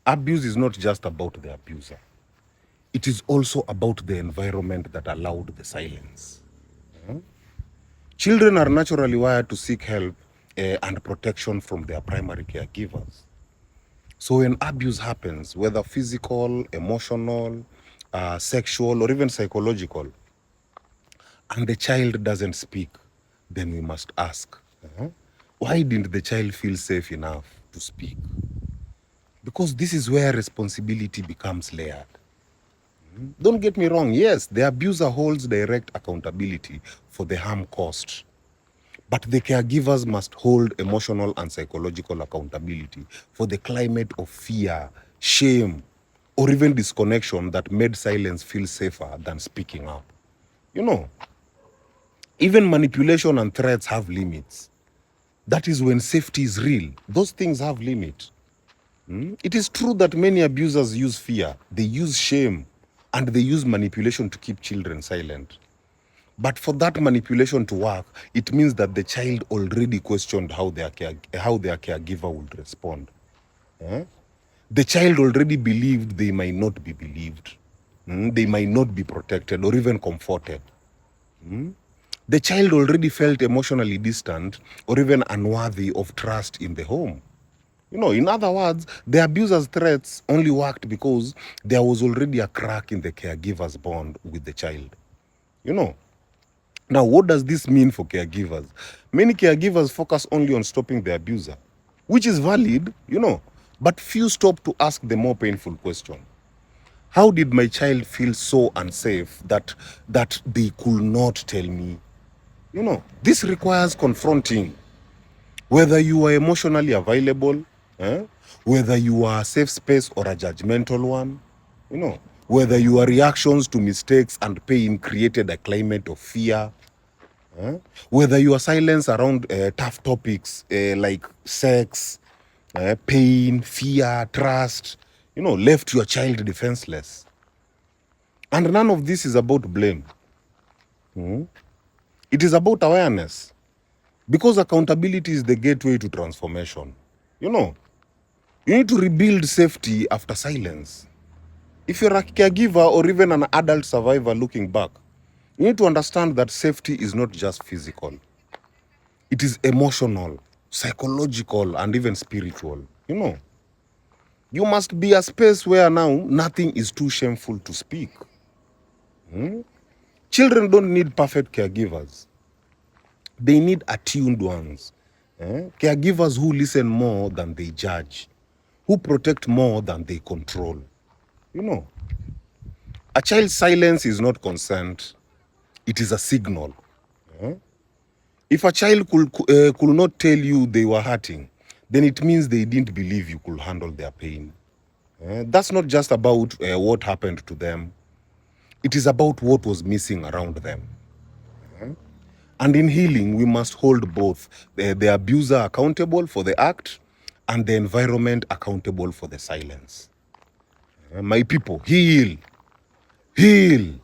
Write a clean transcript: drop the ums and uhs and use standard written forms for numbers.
Abuse is not just about the abuser. It is also about the environment that allowed the silence. Children are naturally wired to seek help and protection from their primary caregivers. So when abuse happens, whether physical, emotional, sexual, or even psychological, and the child doesn't speak, then we must ask, why didn't the child feel safe enough to speak? Because this is where responsibility becomes layered. Don't get me wrong, yes, the abuser holds direct accountability for the harm caused. But the caregivers must hold emotional and psychological accountability for the climate of fear, shame, or even disconnection that made silence feel safer than speaking up. You know, even manipulation and threats have limits. That is when safety is real. Those things have limit. It is true that many abusers use fear, they use shame, and they use manipulation to keep children silent. But for that manipulation to work, it means that the child already questioned how their caregiver would respond. The child already believed they might not be believed. They might not be protected or even comforted. The child already felt emotionally distant or even unworthy of trust in the home. In other words, the abuser's threats only worked because there was already a crack in the caregiver's bond with the child. Now, what does this mean for caregivers? Many caregivers focus only on stopping the abuser, which is valid, but few stop to ask the more painful question. How did my child feel so unsafe that they could not tell me? This requires confronting whether you are emotionally available, whether you are a safe space or a judgmental one, whether your reactions to mistakes and pain created a climate of fear, whether your silence around tough topics like sex, pain, fear, trust, left your child defenseless. And none of this is about blame. It is about awareness. Because accountability is the gateway to transformation. You need to rebuild safety after silence. If you're a caregiver or even an adult survivor looking back, you need to understand that safety is not just physical. It is emotional, psychological, and even spiritual. You must be a space where now nothing is too shameful to speak. Children don't need perfect caregivers. They need attuned ones. Caregivers who listen more than they judge, who protect more than they control. A child's silence is not consent. It is a signal. If a child could not tell you they were hurting, then it means they didn't believe you could handle their pain. That's not just about what happened to them. It is about what was missing around them. And in healing, we must hold both the abuser accountable for the act and the environment accountable for the silence. My people, heal. Heal.